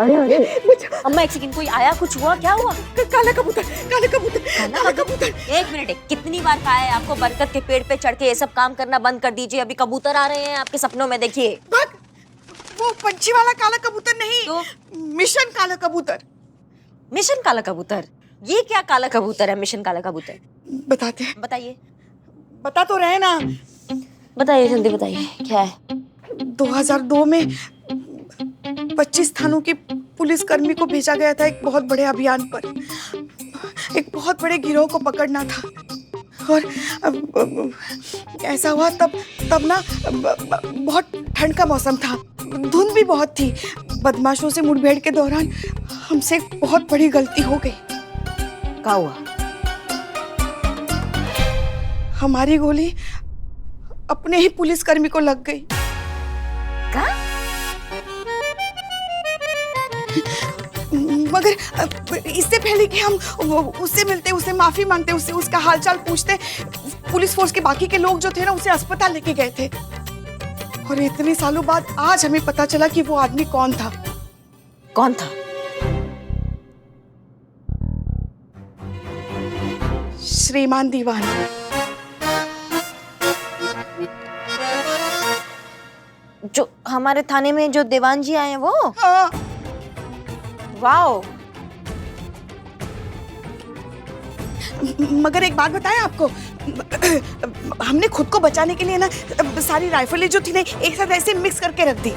अरे अरे अम्मा एक सेकंड, कोई आया, कुछ हुआ, क्या हुआ? काला कबूतर, काला कबूतर, काला कबूतर। एक मिनट, कितनी बार कहा है आपको बरगद के पेड़ पे चढ़ के ये सब काम करना बंद कर दीजिए। अभी कबूतर आ रहे हैं आपके सपनों में, देखिए। वो पंछी वाला काला कबूतर नहीं, तो? मिशन काला कबूतर। मिशन काला कबूतर? ये क्या काला कबूतर है, मिशन काला कबूतर? बताते हैं, बताइए। बता तो रहे ना। बताइए, जल्दी बताइए, क्या है? 2002 में 25 थानों की पुलिसकर्मी को भेजा गया था एक बहुत बड़े अभियान पर। एक बहुत बड़े गिरोह को पकड़ना था। और ऐसा हुआ तब ना बहुत ठंड का मौसम था, धुंध भी बहुत थी। बदमाशों से मुठभेड़ के दौरान हमसे एक बहुत बड़ी गलती हो गई। क्या हुआ? हमारी गोली अपने ही पुलिसकर्मी को लग गई। क्या? मगर इससे पहले कि हम उससे मिलते, उससे माफी मांगते, उससे उसका हालचाल पूछते, पुलिस फोर्स के बाकी के लोग जो थे ना उसे अस्पताल लेके गए थे। और इतने सालों बाद आज हमें पता चला कि वो आदमी कौन था। कौन था? श्रीमान दीवान। जो हमारे थाने में जो दीवान जी आए हैं वो? हाँ। वाओ। मगर एक बात बताएं आपको, हमने खुद को बचाने के लिए ना सारी राइफलें जो थी ना एक साथ ऐसे मिक्स करके रख दी।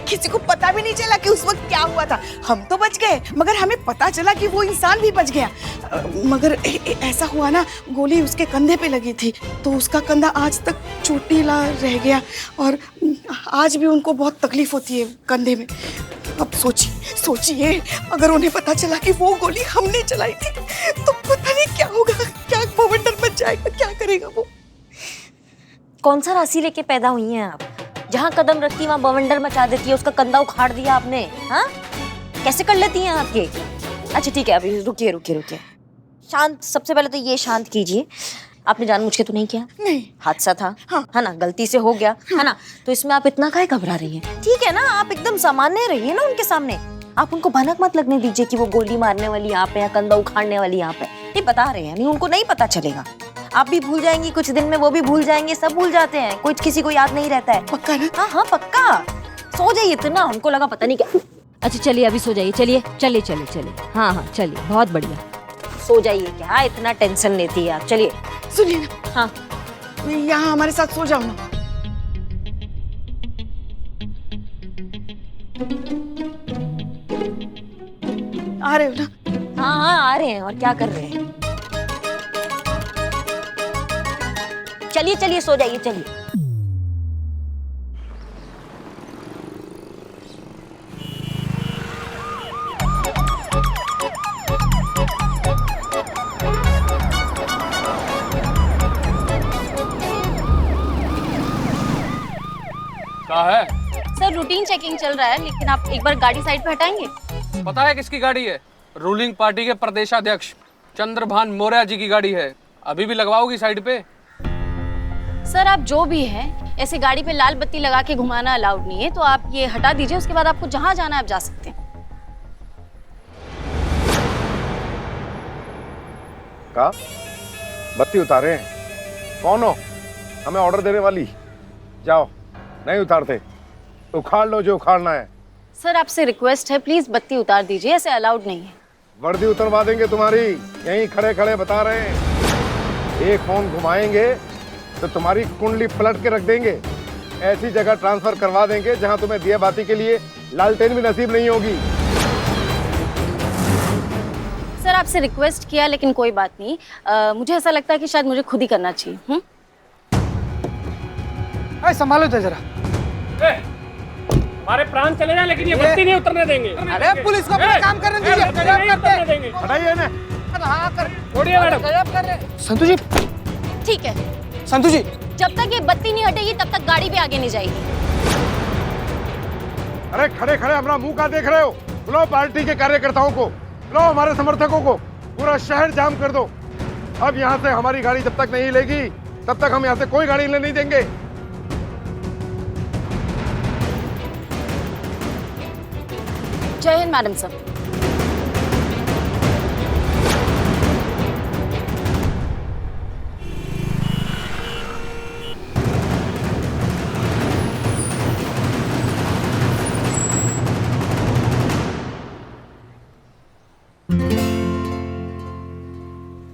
किसी को पता भी नहीं चला कि उस वक्त क्या हुआ था। हम तो बच गए, मगर हमें पता चला कि वो इंसान भी बच गया। मगर ऐसा हुआ ना, गोली उसके कंधे पे लगी थी तो उसका कंधा आज तक चोटीला रह गया और आज भी उनको बहुत तकलीफ होती है कंधे में। अब सोचिए अगर उन्हें पता चला कि वो गोली हमने चलाई थी तो पता नहीं क्या होगा, क्या बवंडर मच जाएगा, क्या करेगा वो। कौन सा राशि लेके पैदा हुई हैं आप? जहाँ कदम रखती वहाँ बवंडर मचा देती है, उसका कंधा उखाड़ दिया आपने। हाँ, कैसे कर लेती हैं आप ये? अच्छा ठीक है, अभी रुकिए। शांत, सबसे पहले तो ये शांत कीजिए। आपने जानबूझ के तो नहीं किया? नहीं। हादसा था। हाँ। है ना, गलती से हो गया। है ना, तो इसमें आप इतना काहे घबरा रही हैं? ठीक है ना, आप एकदम सामान्य रहिए ना उनके सामने। आप उनको भनक मत लगने दीजिए कि वो गोली मारने वाली यहाँ पे या कंधा उखाड़ने वाली यहाँ पे। नहीं, बता रहे हैं, नहीं उनको नहीं पता चलेगा। आप भी भूल जाएंगी कुछ दिन में, वो भी भूल जाएंगे, सब भूल जाते हैं, कोई किसी को याद नहीं रहता है। पक्का ना? हाँ पक्का। सो जाइए इतना, हमको लगा पता नहीं क्या। अच्छा चलिए, अभी सो जाइए। चलिए। हाँ चलिए, बहुत बढ़िया। सो जाइए, क्या इतना टेंशन लेती है आप? चलिए। सुनिए ना। हाँ। यहाँ हमारे साथ सो जाओ ना। आ रहे हो ना? हाँ आ रहे हैं। और क्या कर रहे हैं? चलिए सो जाइए, चलिए। क्या है? सर रूटीन चेकिंग चल रहा है, लेकिन आप एक बार गाड़ी साइड पे हटाएंगे? पता है किसकी गाड़ी है? रूलिंग पार्टी के प्रदेशाध्यक्ष चंद्रभान मौर्य जी की गाड़ी है। अभी भी लगवाओगी साइड पे? सर आप जो भी हैं, ऐसे गाड़ी पे लाल बत्ती लगा के घुमाना अलाउड नहीं है, तो आप ये हटा दीजिए। उसके बाद आपको जहां जाना है आप जा सकते हैं। का बत्ती उतारे? कौन हो? हमें ऑर्डर देने वाली? जाओ, नहीं उतारते उखाड़ लो जो उखाड़ना है। सर आपसे रिक्वेस्ट है, प्लीज बत्ती उतार दीजिए, ऐसे अलाउड नहीं है। वर्दी उतरवा देंगे तुम्हारी, यहीं खड़े खड़े बता रहे हैं। एक फोन घुमाएंगे तो तुम्हारी कुंडली पलट के रख देंगे। ऐसी जगह ट्रांसफर करवा देंगे जहां तुम्हें दिया बाती के लिए लालटेन भी नसीब नहीं होगी। सर आपसे रिक्वेस्ट किया, लेकिन कोई बात नहीं। मुझे ऐसा लगता है कि शायद मुझे खुद ही करना चाहिए। संभालो तो जरा। हमारे प्राण चले जाए लेकिन ये बत्ती नहीं उतरने देंगे। अरे पुलिस को अपना काम करने दीजिए। हटाइए ना। छोड़िए मैडम। संतु जी। ठीक है संतु जी, जब तक ये बत्ती नहीं हटेगी तब तक गाड़ी भी आगे नहीं जाएगी। अरे खड़े खड़े अपना मुंह का देख रहे हो? बुलाओ पार्टी के कार्यकर्ताओं को, बुलाओ हमारे समर्थकों को, पूरा शहर जाम कर दो। अब यहाँ से हमारी गाड़ी जब तक नहीं हिलेगी तब तक हम यहाँ से कोई गाड़ी हिलने नहीं देंगे। जय हिंद मैडम सर।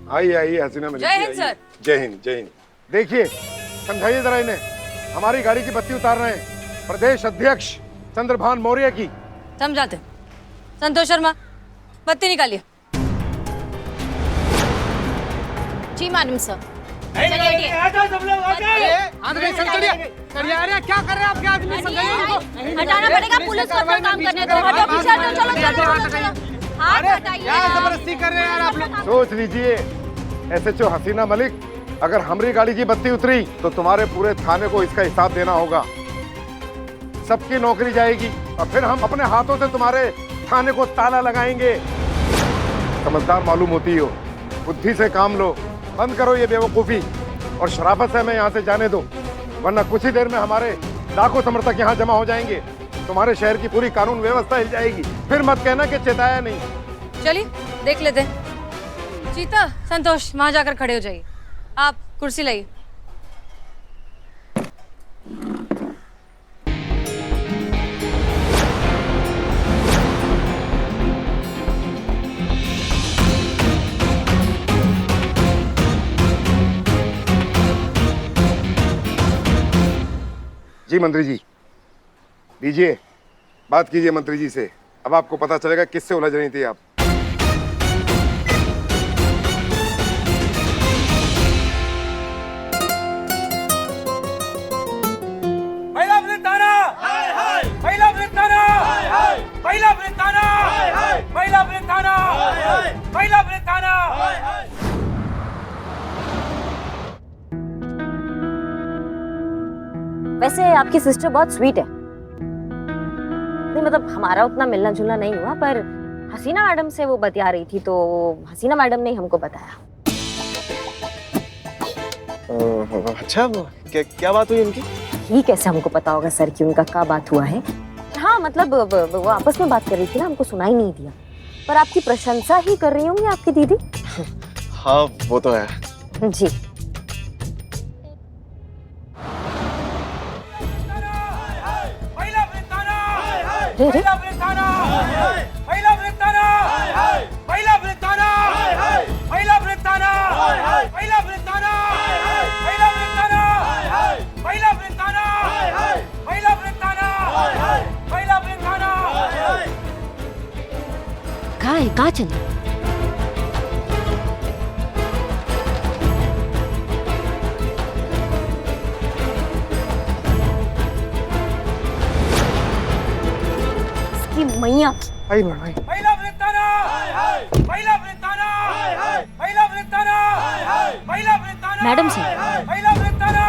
आइए आइए हसीना मलिक। जय हिंद जी, आइए। जय हिंद जय हिंद। देखिए समझाइए जरा इन्हें, हमारी गाड़ी की बत्ती उतार रहे हैं प्रदेश अध्यक्ष चंद्रभान मौर्य की। समझाते। संतोष शर्मा, बत्ती निकालिए। जी मैडम सर। आदमी चलिए चलिए। अरे क्या कर रहे हैं आपके आदमी? समझाइए उनको। हटाना पड़ेगा, पुलिस को अपना काम करने दो। हटो पीछे हटो, चलो चलो चलो चलो। हाथ हटाइए। क्या जबरदस्ती कर रहे हैं यार आप लोग? सोच लीजिए एसएचओ हसीना मलिक, अगर हमारी गाड़ी की बत्ती उतरी तो तुम्हारे पूरे थाने को इसका हिसाब देना होगा। सबकी नौकरी जाएगी और फिर हम अपने हाथों से तुम्हारे थाने को ताला लगाएंगे। समझदार मालूम होती हो, बुद्धि से काम लो, बंद करो ये बेवकूफी और शराफत से हमें यहाँ से जाने दो, वरना कुछ ही देर में हमारे लाखों समर्थक यहाँ जमा हो जाएंगे। तुम्हारे शहर की पूरी कानून व्यवस्था हिल जाएगी। फिर मत कहना कि चेताया नहीं। चलिए देख लेते हैं। चीता, संतोष वहां जाकर खड़े हो जाइए। आप कुर्सी लाइए। जी मंत्री जी, दीजिए बात कीजिए मंत्री जी से। अब आपको पता चलेगा किससे उलझ रही थी आप। महिला पुलिस थाना, महिला पुलिस थाना, महिला पुलिस थाना, महिला पुलिस थाना, महिला पुलिस थाना। वैसे आपकी सिस्टर बहुत स्वीट है। नहीं मतलब हमारा उतना मिलना जुलना नहीं हुआ, पर हसीना मैडम से वो बतिया रही थी तो हसीना मैडम ने हमको बताया। अच्छा, वो क्या बात हुई उनकी? ये कैसे हमको पता होगा सर कि उनका क्या बात हुआ है? हाँ मतलब वो आपस में बात कर रही थी ना, हमको सुनाई नहीं दिया। पर आपकी प्रशंसा ही कर रही होंगी आपकी दीदी। हाँ वो तो है जी। महिला पुलिस थाना, रे रे महिला पुलिस थाना, महिला पुलिस थाना, महिला पुलिस थाना, महिला पुलिस थाना, महिला पुलिस थाना, महिला पुलिस थाना, महिला पुलिस थाना, महिला पुलिस थाना, महिला पुलिस थाना। कहाँ चले? मैया आई मैडम आई। महिला पुलिस थाना, महिला पुलिस थाना, महिला पुलिस थाना, महिला पुलिस थाना, मैडम सर। महिला पुलिस थाना।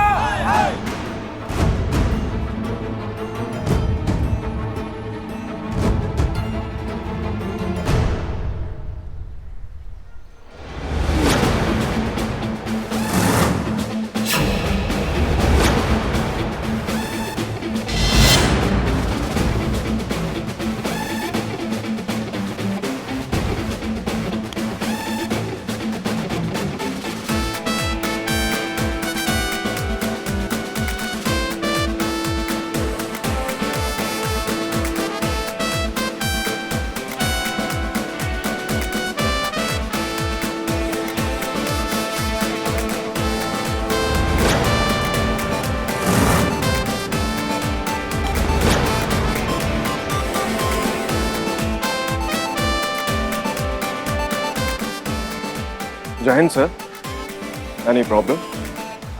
जय हिंद सर। Any problem?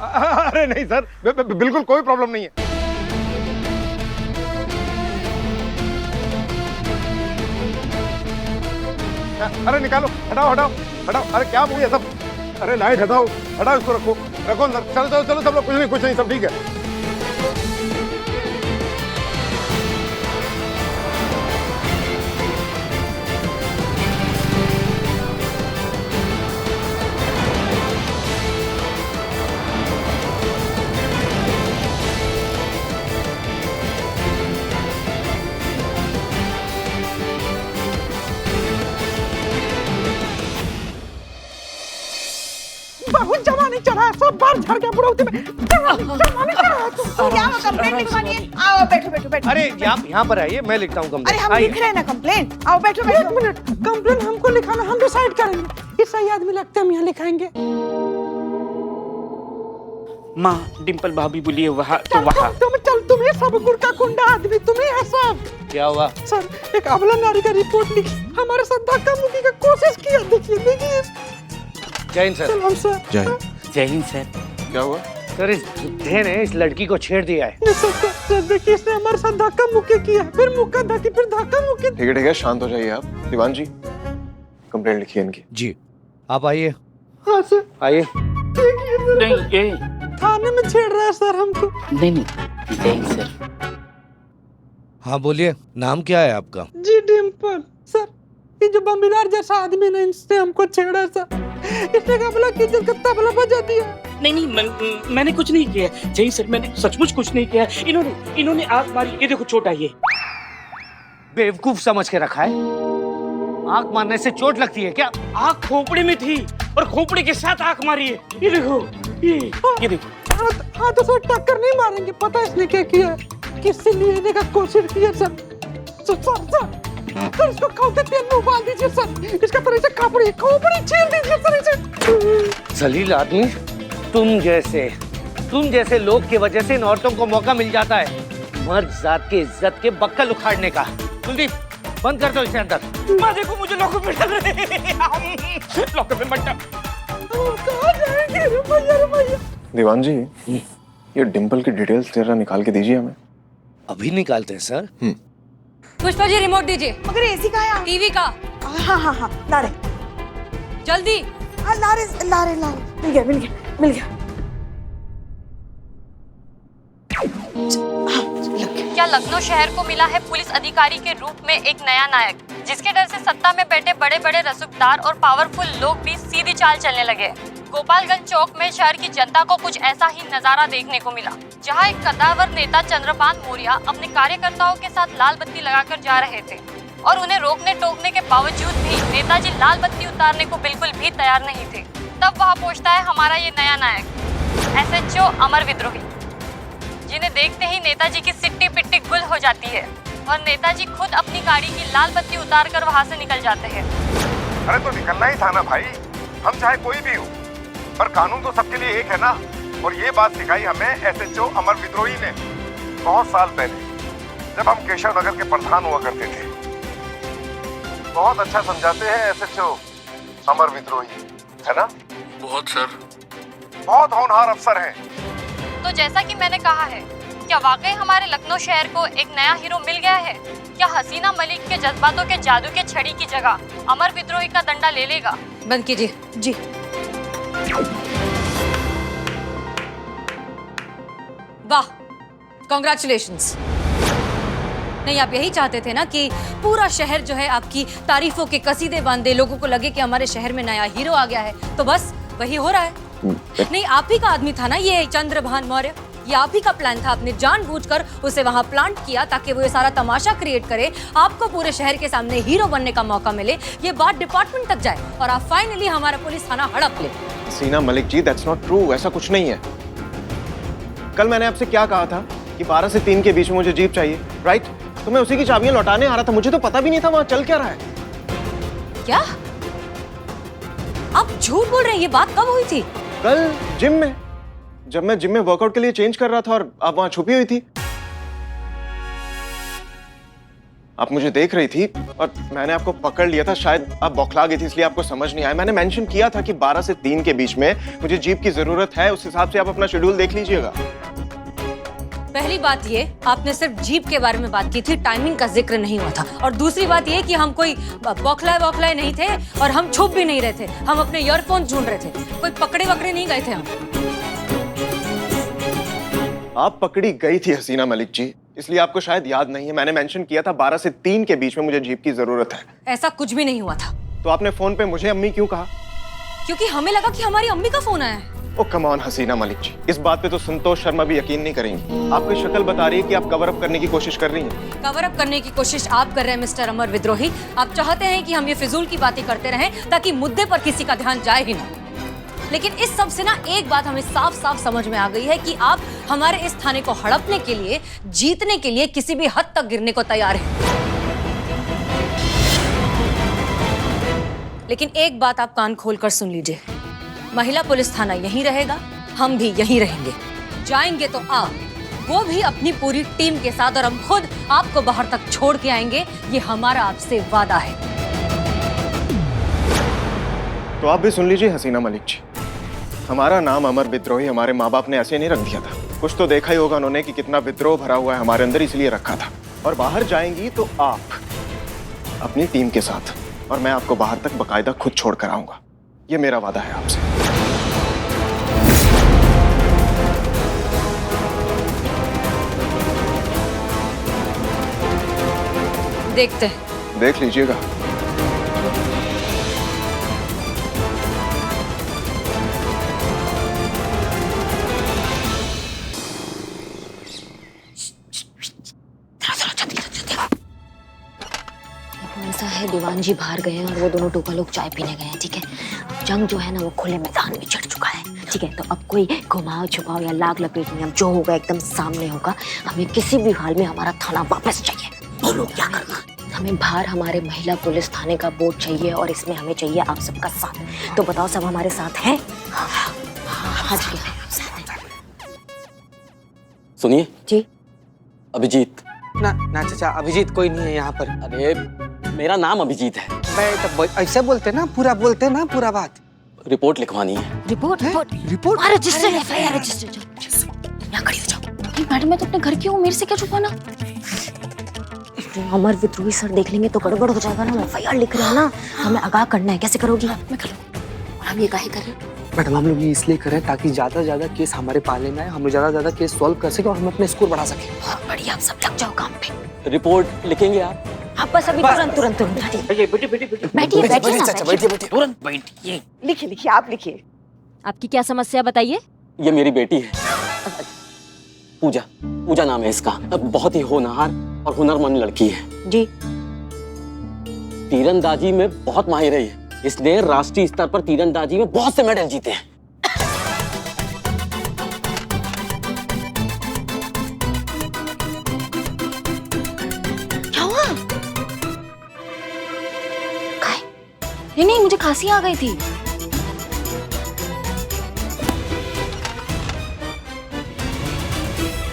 अरे नहीं सर, बिल्कुल कोई प्रॉब्लम नहीं है। अरे निकालो, हटाओ हटाओ हटाओ। अरे क्या मूवी है सब? अरे लाइट हटाओ, हटाओ इसको, रखो रखो अंदर। चलो चलो चलो सब लोग, कुछ नहीं सब ठीक है। नहीं चढ़ा है, सब बार झड़ गया बुढ़ौती में। क्या वो कंप्लेंट लिखवानी है? आओ बैठो बैठो बैठो। अरे यहाँ पर आइए, मैं लिखता हूँ अरे हम लिख रहे हैं ना कंप्लेंट, आओ बैठो बैठो। एक मिनट, कंप्लेन हमको लिखाना, हम डिसाइड करेंगे। ये सही आदमी लगते हम यहाँ लिखाएंगे। माँ डिम्पल भाभी बोलिए वहाँ तो वहाँ। तुम्हें सब गुड़ का कुंडा आदमी, तुम्हें है सब। क्या हुआ सर, एक अबला नारी का रिपोर्ट लिखी, हमारे साथ धक्का मुक्की का कोशिश किया। देखिए जय हिंद सर। सलाम सर। जय हिंद सर। क्या हुआ? सर इस झुट्ठे ने इस लड़की को छेड़ दिया है। ये सर देखिए, इसने हमारे साथ धक्का मुक्की किया, फिर मुक्का धक्की, फिर धक्का मुक्की। ठीक है, शांत हो जाइए आप। दीवान जी, कंप्लेंट लिखिए इनकी। जी आप आइए। हाँ सर। आइए। नहीं ये थाने में छेड़ रहा है सर हमको। नहीं जय हिंद सर। हाँ बोलिए, नाम क्या है आपका? जी डिम्पल। सर ये जो बमिनार जैसा आदमी ने इसने हमको छेड़ा सर। इसने कबला की इज्जत का तबला बजा दिया। नहीं मैंने कुछ नहीं किया जय हिंद सर, मैंने सचमुच कुछ नहीं किया। इन्होंने आग मारी, ये देखो चोट आई है। बेवकूफ समझ के रखा है, आंख मारने से चोट लगती है क्या? आग खोपड़ी में थी और खोपड़ी के साथ आंख मारी है। ये देखो ये देखो। हाँ तो सर टक्कर नहीं मारेंगे, पता इसने क्या किया है, किससे लेने का कोशिश किया सर। सर इसको खाते तेल में उबाल दीजिए सर, इसका तरह से खोपड़ी छील दीजिए सर इसे। जलील आदमी, तुम जैसे लोग की वजह से इन औरतों को मौका मिल जाता है मर्द जात की इज्जत के बक्कल उखाड़ने का। कुलदीप बंद कर दो इसे अंदर। माँ देखो मुझे लॉकअप में डाल रहे हैं। लॉकअप में मत डाल। कहाँ जाएंगे रुपया? दीवान जी, ये डिम्पल की डिटेल्स जरा निकाल के दीजिए हमें। अभी निकालते हैं सर। पुष्पा जी रिमोट दीजिए। मगर एसी का है? टीवी का। हाँ ला रहे। जल्दी। हाँ ला रहे। मिल गया। क्या लखनऊ शहर को मिला है पुलिस अधिकारी के रूप में एक नया नायक, जिसके डर से सत्ता में बैठे बड़े बड़े रसूखदार और पावरफुल लोग भी सीधी चाल चलने लगे। गोपालगंज चौक में शहर की जनता को कुछ ऐसा ही नजारा देखने को मिला, जहां एक कद्दावर नेता चंद्रभान मौर्य अपने कार्यकर्ताओं के साथ लाल बत्ती लगाकर जा रहे थे और उन्हें रोकने टोकने के बावजूद भी नेताजी लाल बत्ती उतारने को बिल्कुल भी तैयार नहीं थे। तब वहाँ पहुँचता है हमारा ये नया नायक SHO अमर विद्रोही, जिन्हें देखते ही नेताजी की सिट्टी पिट्टी गुल हो जाती है और नेताजी खुद अपनी गाड़ी की लाल बत्ती उतारकर वहाँ से निकल जाते हैं। अरे तो निकलना ही था ना भाई, हम चाहे कोई भी हो, पर कानून तो सबके लिए एक है ना। और ये बात सिखाई हमें SHO अमर विद्रोही ने बहुत साल पहले, जब हम केशव नगर के प्रधान हुआ करते थे। बहुत अच्छा समझाते हैं SHO अमर विद्रोही, है ना? बहुत सर। बहुत होनहार अफसर हैं। तो जैसा कि मैंने कहा है, क्या वाकई हमारे लखनऊ शहर को एक नया हीरो मिल गया है? क्या हसीना मलिक के जज्बातों के जादू के छड़ी की जगह अमर विद्रोही का डंडा ले लेगा? बंद कीजिए। जी वाह, कॉन्ग्रेचुलेशंस। नहीं, आप यही चाहते थे ना कि पूरा शहर जो है आपकी तारीफों के कसीदे बांधे, लोगों को लगे कि हमारे शहर में नया हीरो आ गया है। तो बस वही हो रहा है। नहीं, आप ही का आदमी था ना ये चंद्रभान मौर्य, ये आप ही का प्लान था। आपने जानबूझकर उसे वहां प्लांट किया ताकि वो ये सारा तमाशा क्रिएट करे, आपको पूरे शहर के सामने हीरो बनने का मौका मिले, ये बात डिपार्टमेंट तक जाए और आप फाइनली हमारा पुलिस थाना हड़प ले। हसीना Malik ji, that's not true, ऐसा कुछ नहीं है। कल मैंने आपसे क्या कहा था कि 12 से 3 के बीच में मुझे जीप चाहिए, राइट? तो मैं उसी की चाबियां लौटाने आ रहा था, मुझे तो पता भी नहीं था वहां चल क्या रहा है। क्या आप झूठ बोल रहे हैं? ये बात कब हुई थी? कल जिम में, जब मैं जिम में वर्कआउट के लिए चेंज कर रहा था और आप वहां छुपी हुई थी। आप मुझे देख रही थी और मैंने आपको पकड़ लिया था। शायद आप बौखला गई थी इसलिए आपको समझ नहीं आया। मैंने मेंशन किया था कि 12 से 3 के बीच में मुझे जीप की जरूरत है, उस हिसाब से आप अपना शेड्यूल देख लीजिएगा। पहली बात ये, आपने सिर्फ जीप के बारे में बात की थी, टाइमिंग का जिक्र नहीं हुआ था। और दूसरी बात ये कि हम कोई बौखलाए नहीं थे और हम छुप भी नहीं रहे थे, हम अपने ईयरफोन ढूंढ रहे थे, कोई पकड़े वकड़े नहीं गए थे हम। आप पकड़ी गई थी हसीना मलिक जी, इसलिए आपको शायद याद नहीं है। मैंने मेंशन किया था 12 से 3 के बीच में मुझे जीप की जरूरत है। ऐसा कुछ भी नहीं हुआ था। तो आपने फोन पे मुझे अम्मी क्यों कहा? क्योंकि हमें लगा कि हमारी अम्मी का फोन आया है। ओ कम ऑन हसीना मलिक जी, इस बात पे तो संतोष शर्मा भी यकीन नहीं करेंगी। आपकी शक्ल बता रही है कि आप कवर अप करने की कोशिश कर रही हैं। कवर अप करने की कोशिश आप कर रहे हैं मिस्टर अमर विद्रोही। आप चाहते हैं कि हम ये फिजूल की बातें करते रहें ताकि मुद्दे पर किसी का ध्यान जाए ही ना। लेकिन इस सब से ना एक बात हमें साफ साफ समझ में आ गई है कि आप हमारे इस थाने को हड़पने के लिए, जीतने के लिए किसी भी हद तक गिरने को तैयार हैं। लेकिन एक बात आप कान खोलकर सुन लीजिए, महिला पुलिस थाना यहीं रहेगा, हम भी यहीं रहेंगे। जाएंगे तो आप, वो भी अपनी पूरी टीम के साथ, और हम खुद आपको बाहर तक छोड़ के आएंगे। ये हमारा आपसे वादा है। तो आप भी सुन लीजिए हसीना मलिक जी, हमारा नाम अमर विद्रोही हमारे माँ बाप ने ऐसे नहीं रख दिया था। कुछ तो देखा ही होगा उन्होंने कि कितना विद्रोह भरा हुआ है हमारे अंदर, इसलिए रखा था। और बाहर जाएंगी तो आप अपनी टीम के साथ, और मैं आपको बाहर तक बकायदा खुद छोड़ कर आऊंगा। ये मेरा वादा है आपसे। देखते हैं। देख लीजिएगा। ऐसा है, दीवान जी बाहर गए हैं और वो दोनों टोका लोग चाय पीने गए हैं, ठीक है। जंग जो है ना वो खुले मैदान में चढ़ चुका है, ठीक है। तो अब कोई घुमाओ छुपाओ या लाग लपेट नहीं, अब जो होगा एकदम सामने होगा। हमें किसी भी हाल में हमारा थाना वापस चाहिए। बोलो क्या करना। हमें बाहर हमारे महिला पुलिस थाने का बोर्ड चाहिए और इसमें हमें चाहिए आप सबका साथ। तो बताओ सब हमारे साथ हैं? हाँ जी, सुनिए जी। अभिजीत। ना चाचा, अभिजीत कोई नहीं है यहाँ पर। अरे मेरा नाम अभिजीत है। तो ऐसे बोलते ना, पूरा बोलते ना, पूरा बात। रिपोर्ट लिखवानी है। Report? Report? Register, FIR register. यहाँ खड़ी हो जाओ। मैडम मैं तो अपने घर की हूँ, मेरे से क्या छुपाना? अमर विद्रोही सर देख लेंगे तो गड़बड़ हो जाएगा ना। एफआईआर लिख रहे हैं ना, हमें आगाह करना है। कैसे करोगी? मैं कर लूँ। और हम ये काहे कर रहे हैं? मैडम हम लोग ये इसलिए करें ताकि ज्यादा ज्यादा केस हमारे पाले में आए, हम लोग ज्यादा केस सॉल्व कर सके और हम अपने स्कोर बढ़ा सके। बहुत बढ़िया, आप सब लग जाओ काम पे। रिपोर्ट लिखेंगे आप? आप बस अभी तुरंत बैठिए तुरंत बैठिए। लिखिए आप लिखिए। आपकी क्या समस्या बताइए। ये मेरी बेटी है, पूजा नाम है इसका। बहुत ही होनहार और हुनरमंद लड़की है जी। तीरंदाजी में बहुत माहिर है ये। इसने राष्ट्रीय स्तर पर तीरंदाजी में बहुत से मेडल जीते हैं। क्या हुआ? नहीं, मुझे खांसी आ गई थी।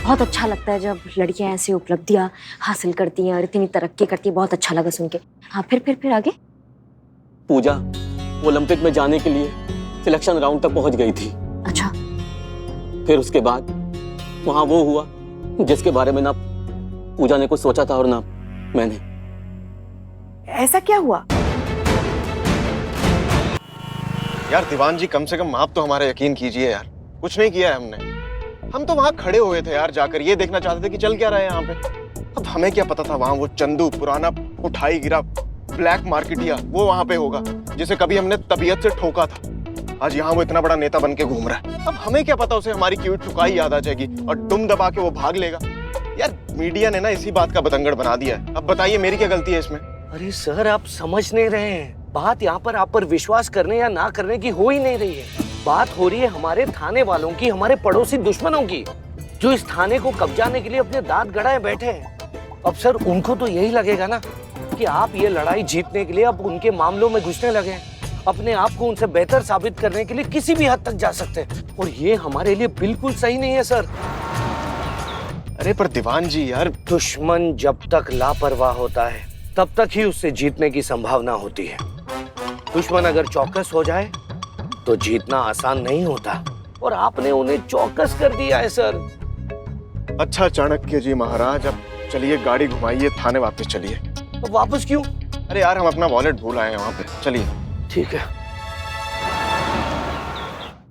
बहुत अच्छा लगता है जब लड़कियां ऐसी उपलब्धियां हासिल करती हैं और इतनी तरक्की करती है। बहुत अच्छा लगा सुन के। हाँ, फिर आगे। पूजा ओलंपिक में जाने के लिए सिलेक्शन राउंड तक पहुंच गई थी। अच्छा। फिर उसके बाद वहां वो हुआ जिसके बारे में ना पूजा ने कुछ सोचा था और ना मैंने। ऐसा क्या हुआ? यार दीवान जी, कम से कम आप तो हमारा यकीन कीजिए यार। कुछ नहीं किया है हमने। हम तो वहां खड़े हुए थे यार, जाकर ये देखना चाहते थे कि चल क्या रहा है यहाँ पे। अब हमें क्या पता था वहां वो चंदू, पुराना उठाई गिरा ब्लैक मार्केटिया, वो वहां पे होगा जिसे कभी हमने तबीयत से ठोका था। आज यहाँ वो इतना बड़ा नेता बन के घूम रहा है। अब हमें क्या पता उसे हमारी क्यूट ठुकाई याद आ जाएगी और दुम दबा के वो भाग लेगा। यार मीडिया ने ना इसी बात का बतंगड़ बना दिया है। अब बताइए मेरी क्या गलती है इसमें? अरे सर, आप समझ नहीं रहे हैं। बात यहाँ पर आप पर विश्वास करने या ना करने की हो ही नहीं रही है। बात हो रही है हमारे थाने वालों की, हमारे पड़ोसी दुश्मनों की, जो इस थाने को कब्जाने के लिए अपने दांत गड़ाए बैठे हैं। अब सर उनको तो यही लगेगा ना कि आप ये लड़ाई जीतने के लिए अब उनके मामलों में घुसने लगे, अपने आप को उनसे बेहतर साबित करने के लिए किसी भी हद तक जा सकते हैं। और ये हमारे लिए बिल्कुल सही नहीं है सर। अरे पर दीवान जी यार, दुश्मन जब तक लापरवाह होता है तब तक ही उससे जीतने की संभावना होती है। दुश्मन अगर चौकस हो जाए तो जीतना आसान नहीं होता, और आपने उन्हें चौकस कर दिया है सर। अच्छा चाणक्य जी महाराज, अब चलिए गाड़ी घुमाइए, थाने वापस चलिए। तो वापस क्यों? अरे यार हम अपना वॉलेट भूल आए हैं वहां पे, चलिए। ठीक है।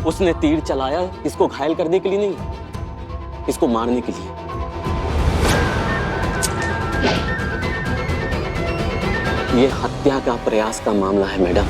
उसने तीर चलाया इसको घायल करने के लिए नहीं, इसको मारने के लिए। ये हत्या का प्रयास का मामला है मैडम।